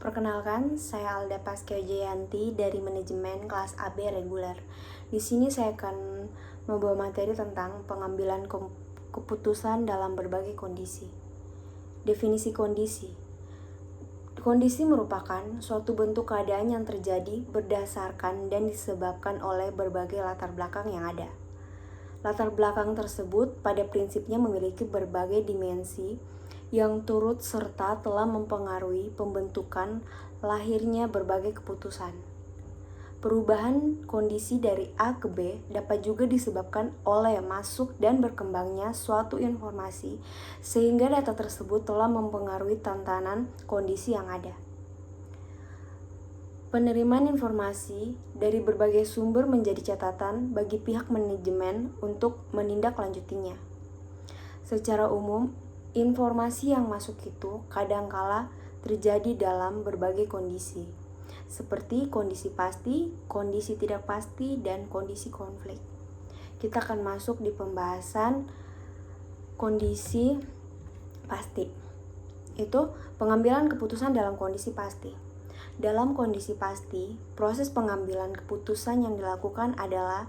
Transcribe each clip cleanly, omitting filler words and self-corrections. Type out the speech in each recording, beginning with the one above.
Perkenalkan, saya Alda Paskia Jayanti dari Manajemen Kelas AB Reguler. Di sini saya akan membawa materi tentang pengambilan keputusan dalam berbagai kondisi. Definisi kondisi. Kondisi merupakan suatu bentuk keadaan yang terjadi berdasarkan dan disebabkan oleh berbagai latar belakang yang ada. Latar belakang tersebut pada prinsipnya memiliki berbagai dimensi yang turut serta telah mempengaruhi pembentukan lahirnya berbagai keputusan. Perubahan kondisi dari A ke B dapat juga disebabkan oleh masuk dan berkembangnya suatu informasi sehingga data tersebut telah mempengaruhi tatanan kondisi yang ada. Penerimaan informasi dari berbagai sumber menjadi catatan bagi pihak manajemen untuk menindaklanjutinya. Secara umum, informasi yang masuk itu kadangkala terjadi dalam berbagai kondisi, seperti kondisi pasti, kondisi tidak pasti, dan kondisi konflik. Kita akan masuk di pembahasan kondisi pasti. Itu pengambilan keputusan dalam kondisi pasti. Dalam kondisi pasti, proses pengambilan keputusan yang dilakukan adalah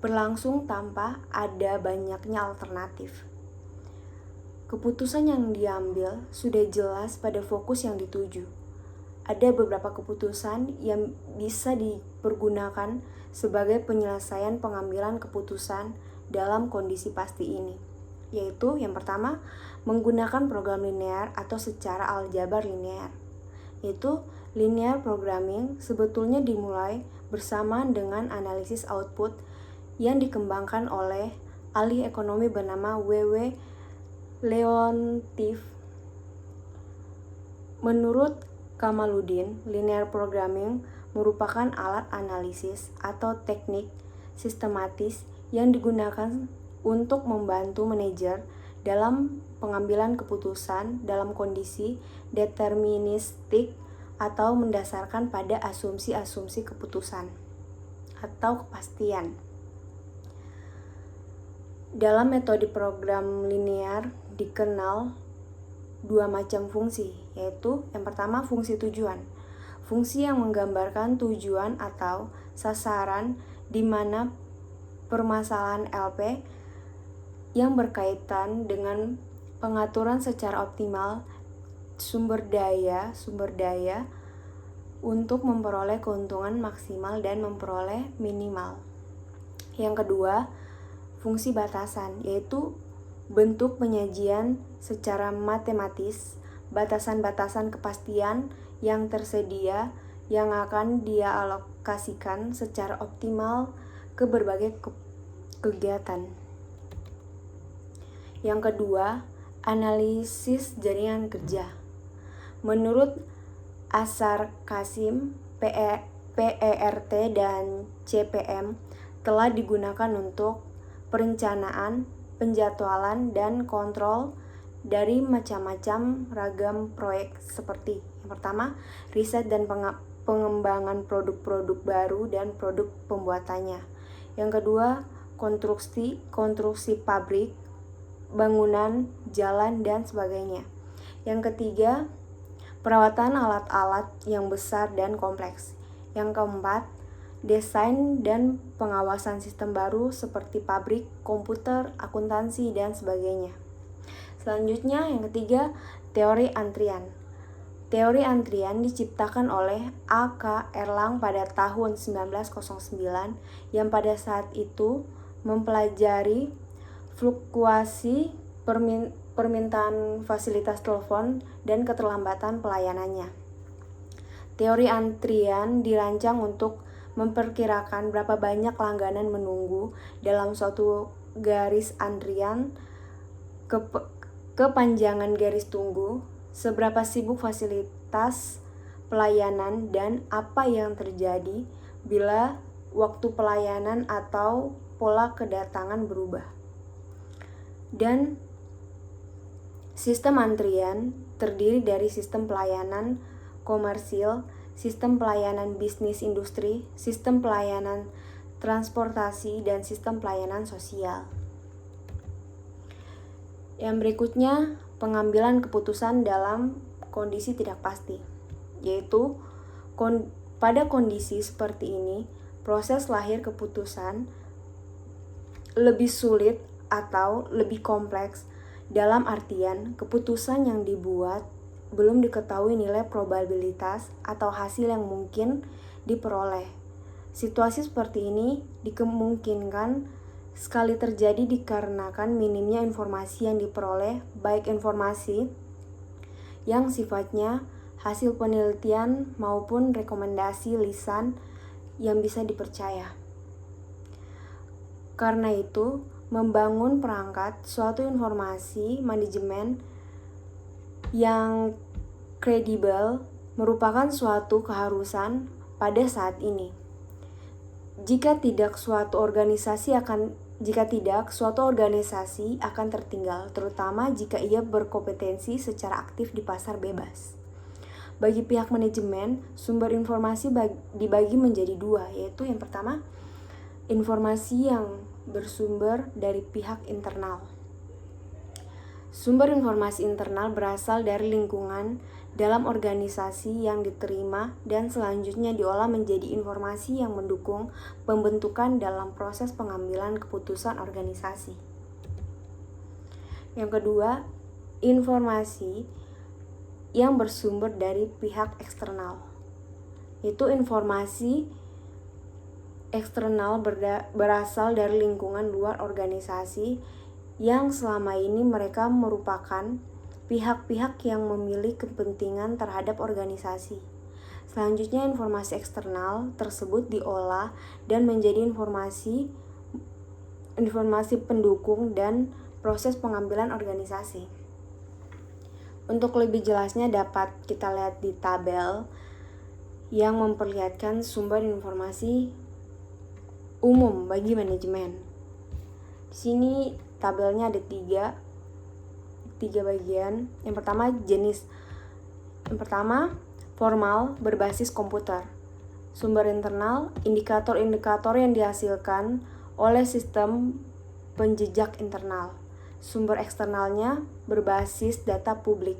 berlangsung tanpa ada banyaknya alternatif. Keputusan yang diambil sudah jelas pada fokus yang dituju. Ada beberapa keputusan yang bisa dipergunakan sebagai penyelesaian pengambilan keputusan dalam kondisi pasti ini, yaitu yang pertama, menggunakan program linear atau secara aljabar linear. Yaitu linear programming sebetulnya dimulai bersamaan dengan analisis output yang dikembangkan oleh ahli ekonomi bernama W.W. Leontief. Menurut Kamaluddin, linear programming merupakan alat analisis atau teknik sistematis yang digunakan untuk membantu manajer dalam pengambilan keputusan dalam kondisi deterministik atau mendasarkan pada asumsi-asumsi keputusan atau kepastian. Dalam metode program linear dikenal dua macam fungsi, yaitu yang pertama fungsi tujuan. Fungsi yang menggambarkan tujuan atau sasaran di mana permasalahan LP yang berkaitan dengan pengaturan secara optimal sumber daya untuk memperoleh keuntungan maksimal dan memperoleh minimal. Yang kedua, fungsi batasan, yaitu bentuk penyajian secara matematis, batasan-batasan kepastian yang tersedia yang akan dialokasikan secara optimal ke berbagai kegiatan. Yang kedua, analisis jaringan kerja. Menurut Ashar Kasim, PERT dan CPM telah digunakan untuk perencanaan, penjadwalan, dan kontrol dari macam-macam ragam proyek seperti yang pertama, riset dan pengembangan produk-produk baru dan produk pembuatannya. Yang kedua, konstruksi pabrik, bangunan, jalan, dan sebagainya. Yang ketiga, perawatan alat-alat yang besar dan kompleks. Yang keempat, desain dan pengawasan sistem baru seperti pabrik, komputer, akuntansi, dan sebagainya. Selanjutnya, yang ketiga, teori antrian. Teori antrian diciptakan oleh A.K. Erlang pada tahun 1909 yang pada saat itu mempelajari fluktuasi permintaan fasilitas telepon dan keterlambatan pelayanannya. Teori antrian dirancang untuk memperkirakan berapa banyak langganan menunggu dalam suatu garis antrian, kepanjangan garis tunggu, seberapa sibuk fasilitas pelayanan, dan apa yang terjadi bila waktu pelayanan atau pola kedatangan berubah. Dan sistem antrian terdiri dari sistem pelayanan komersil, sistem pelayanan bisnis industri, sistem pelayanan transportasi, dan sistem pelayanan sosial. Yang berikutnya, pengambilan keputusan dalam kondisi tidak pasti. yaitu pada kondisi seperti ini, proses lahir keputusan lebih sulit atau lebih kompleks, dalam artian keputusan yang dibuat belum diketahui nilai probabilitas atau hasil yang mungkin diperoleh. Situasi seperti ini dikemungkinkan sekali terjadi dikarenakan minimnya informasi yang diperoleh, baik informasi yang sifatnya hasil penelitian maupun rekomendasi lisan yang bisa dipercaya. Karena itu, membangun perangkat suatu informasi manajemen yang kredibel merupakan suatu keharusan pada saat ini. Jika tidak, suatu organisasi akan tertinggal, terutama jika ia berkompetensi secara aktif di pasar bebas. Bagi pihak manajemen, sumber informasi dibagi menjadi dua, yaitu yang pertama, informasi yang bersumber dari pihak internal. Sumber informasi internal berasal dari lingkungan dalam organisasi yang diterima dan selanjutnya diolah menjadi informasi yang mendukung pembentukan dalam proses pengambilan keputusan organisasi. Yang kedua, informasi yang bersumber dari pihak eksternal. Itu informasi eksternal berasal dari lingkungan luar organisasi yang selama ini mereka merupakan pihak-pihak yang memiliki kepentingan terhadap organisasi. Selanjutnya, informasi eksternal tersebut diolah dan menjadi informasi pendukung dan proses pengambilan organisasi. Untuk lebih jelasnya dapat kita lihat di tabel yang memperlihatkan sumber informasi umum bagi manajemen. Di sini tabelnya ada tiga bagian. Yang pertama, jenis. Yang pertama, formal berbasis komputer. Sumber internal, indikator-indikator yang dihasilkan oleh sistem penjejak internal. Sumber eksternalnya berbasis data publik.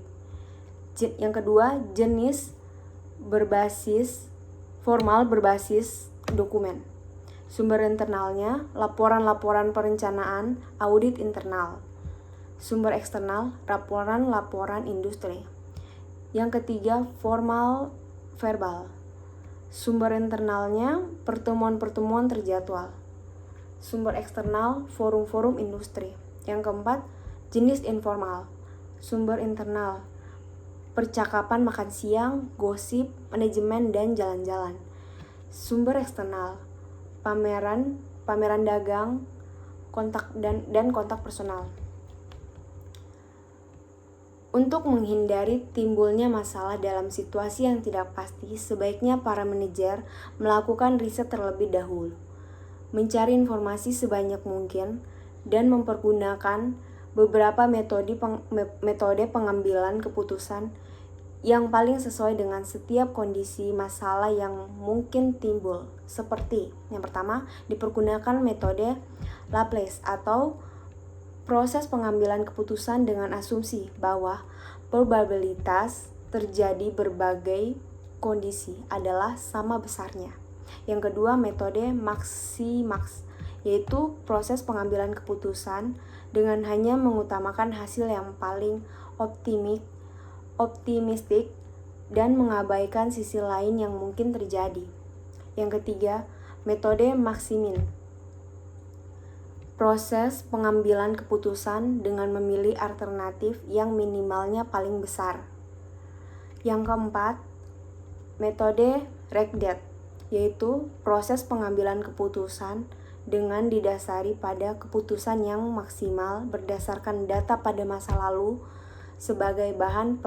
Yang kedua, jenis formal berbasis dokumen. Sumber internalnya, laporan-laporan perencanaan, audit internal. Sumber eksternal, laporan-laporan industri. Yang ketiga, formal verbal. Sumber internalnya, pertemuan-pertemuan terjadwal. Sumber eksternal, forum-forum industri. Yang keempat, jenis informal. Sumber internal, percakapan makan siang, gosip, manajemen, dan jalan-jalan. Sumber eksternal, pameran dagang, kontak dan kontak personal. Untuk menghindari timbulnya masalah dalam situasi yang tidak pasti, sebaiknya para manajer melakukan riset terlebih dahulu, mencari informasi sebanyak mungkin, dan mempergunakan beberapa metode pengambilan keputusan yang paling sesuai dengan setiap kondisi masalah yang mungkin timbul. Seperti yang pertama, dipergunakan metode Laplace atau proses pengambilan keputusan dengan asumsi bahwa probabilitas terjadi berbagai kondisi adalah sama besarnya. Yang kedua, metode Maximax, yaitu proses pengambilan keputusan dengan hanya mengutamakan hasil yang paling optimistik dan mengabaikan sisi lain yang mungkin terjadi. Yang ketiga, metode Maximin, proses pengambilan keputusan dengan memilih alternatif yang minimalnya paling besar. Yang keempat, metode Rekdet, yaitu proses pengambilan keputusan dengan didasari pada keputusan yang maksimal berdasarkan data pada masa lalu sebagai bahan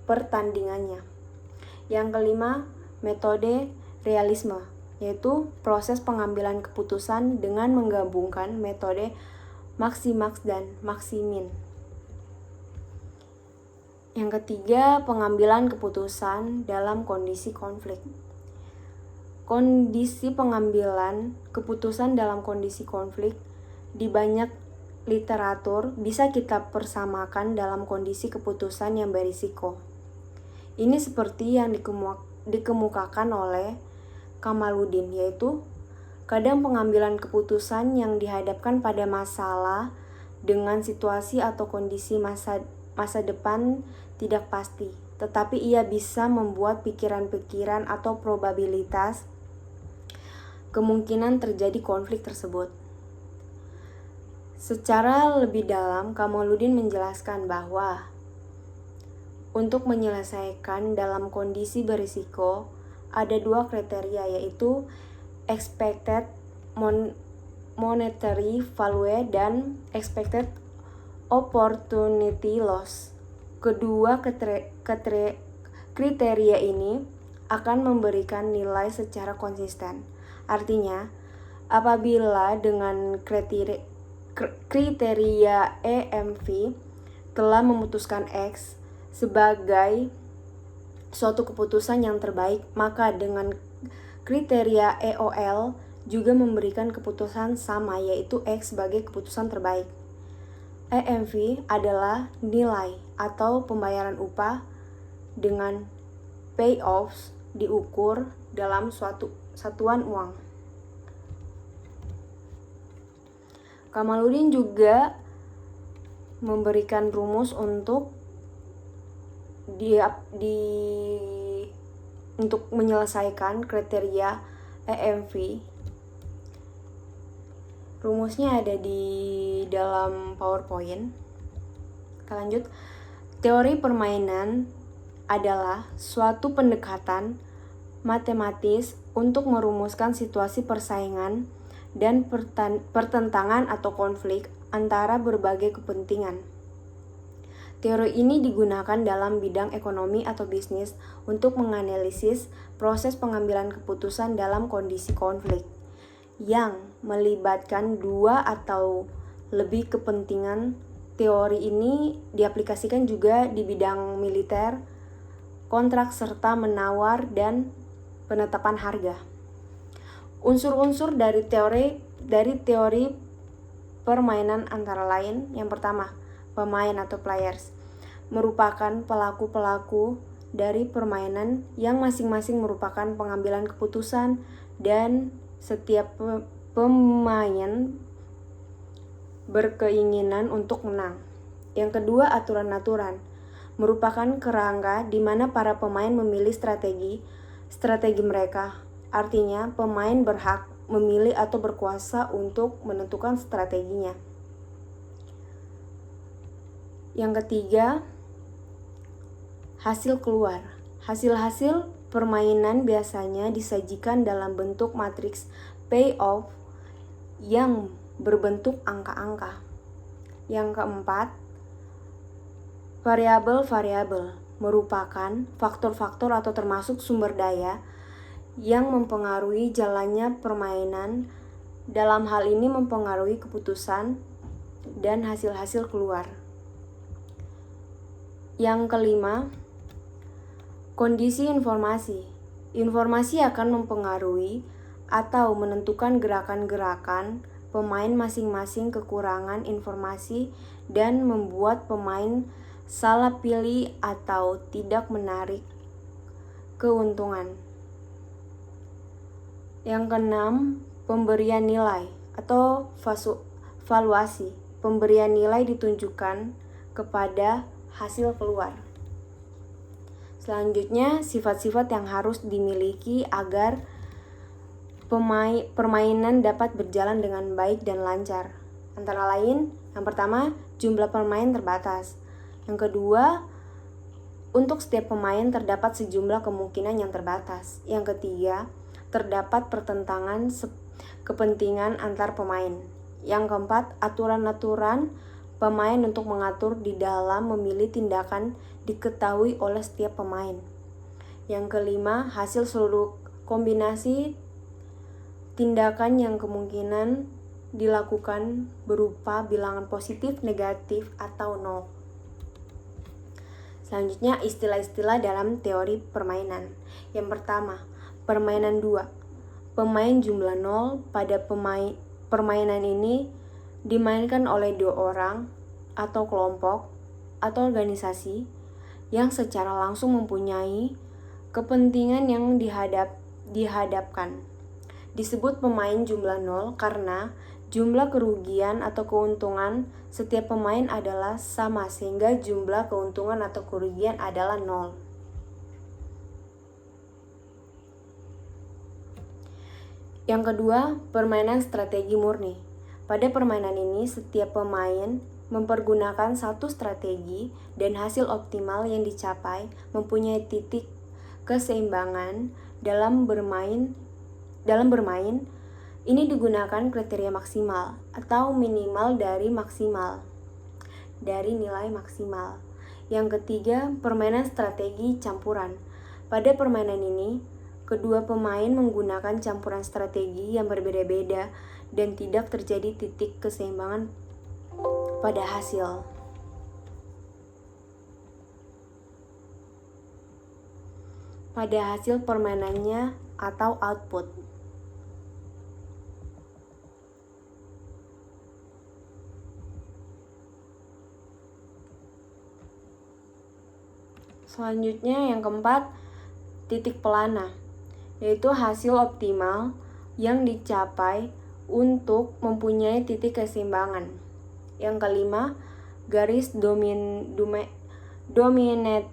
pertandingannya. Yang kelima, metode Realisme, yaitu proses pengambilan keputusan dengan menggabungkan metode Maximax dan Maximin. Yang ketiga, pengambilan keputusan dalam kondisi konflik. Kondisi pengambilan keputusan dalam kondisi konflik di banyak literatur bisa kita persamakan dalam kondisi keputusan yang berisiko. Ini seperti yang dikemukakan oleh Kamaluddin, yaitu kadang pengambilan keputusan yang dihadapkan pada masalah dengan situasi atau kondisi masa depan tidak pasti, tetapi ia bisa membuat pikiran-pikiran atau probabilitas kemungkinan terjadi konflik tersebut. Secara lebih dalam, Kamaluddin menjelaskan bahwa untuk menyelesaikan dalam kondisi berisiko, ada dua kriteria, yaitu expected monetary value dan expected opportunity loss. Kedua kriteria ini akan memberikan nilai secara konsisten. Artinya, apabila dengan kriteria EMV telah memutuskan X sebagai suatu keputusan yang terbaik, maka dengan kriteria EOL juga memberikan keputusan sama, yaitu X sebagai keputusan terbaik. EMV adalah nilai atau pembayaran upah dengan payoffs diukur dalam suatu satuan uang. Kamaluddin juga memberikan rumus untuk untuk menyelesaikan kriteria EMV. Rumusnya ada di dalam PowerPoint. Kita lanjut. Teori permainan adalah suatu pendekatan matematis untuk merumuskan situasi persaingan dan pertentangan atau konflik antara berbagai kepentingan. Teori ini digunakan dalam bidang ekonomi atau bisnis untuk menganalisis proses pengambilan keputusan dalam kondisi konflik yang melibatkan dua atau lebih kepentingan. Teori ini diaplikasikan juga di bidang militer, kontrak serta menawar dan penetapan harga. Unsur-unsur dari teori permainan antara lain, yang pertama, pemain atau players merupakan pelaku-pelaku dari permainan yang masing-masing merupakan pengambilan keputusan dan setiap pemain berkeinginan untuk menang. Yang kedua, aturan-aturan merupakan kerangka di mana para pemain memilih strategi mereka. Artinya, pemain berhak memilih atau berkuasa untuk menentukan strateginya. Yang ketiga, hasil keluar. Hasil-hasil permainan biasanya disajikan dalam bentuk matriks payoff yang berbentuk angka-angka. Yang keempat, variabel-variabel merupakan faktor-faktor atau termasuk sumber daya yang mempengaruhi jalannya permainan. Dalam hal ini mempengaruhi keputusan dan hasil-hasil keluar. Yang kelima, kondisi informasi. Informasi akan mempengaruhi atau menentukan gerakan-gerakan pemain masing-masing. Kekurangan informasi dan membuat pemain salah pilih atau tidak menarik keuntungan. Yang keenam, pemberian nilai atau valuasi. Pemberian nilai ditunjukkan kepada hasil keluar. Selanjutnya, sifat-sifat yang harus dimiliki agar permainan dapat berjalan dengan baik dan lancar. Antara lain, yang pertama, jumlah pemain terbatas. Yang kedua, untuk setiap pemain terdapat sejumlah kemungkinan yang terbatas. Yang ketiga, terdapat pertentangan kepentingan antar pemain. Yang keempat, aturan-aturan pemain untuk mengatur di dalam memilih tindakan diketahui oleh setiap pemain. Yang kelima, hasil seluruh kombinasi tindakan yang kemungkinan dilakukan berupa bilangan positif, negatif, atau nol. Selanjutnya, istilah-istilah dalam teori permainan. Yang pertama, permainan 2. Pemain jumlah 0 pada permainan ini dimainkan oleh 2 orang atau kelompok atau organisasi yang secara langsung mempunyai kepentingan yang dihadapkan. Disebut pemain jumlah 0 karena jumlah kerugian atau keuntungan setiap pemain adalah sama sehingga jumlah keuntungan atau kerugian adalah 0. Yang kedua, permainan strategi murni. Pada permainan ini, setiap pemain mempergunakan satu strategi dan hasil optimal yang dicapai mempunyai titik keseimbangan dalam bermain. Ini digunakan kriteria maksimal atau minimal dari nilai maksimal. Yang ketiga, permainan strategi campuran. Pada permainan ini, kedua pemain menggunakan campuran strategi yang berbeda-beda dan tidak terjadi titik keseimbangan pada hasil. Pada hasil permainannya atau output. Selanjutnya yang keempat, titik pelana, yaitu hasil optimal yang dicapai untuk mempunyai titik keseimbangan. Yang kelima, garis dominated.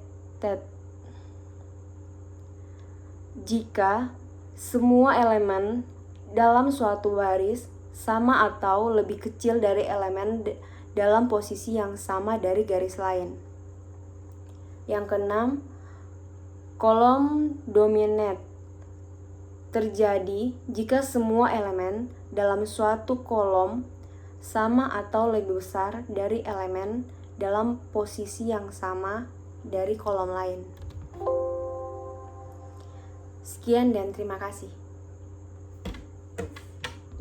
Jika semua elemen dalam suatu baris sama atau lebih kecil dari elemen dalam posisi yang sama dari garis lain. Yang keenam, kolom dominate terjadi jika semua elemen dalam suatu kolom sama atau lebih besar dari elemen dalam posisi yang sama dari kolom lain. Sekian dan terima kasih.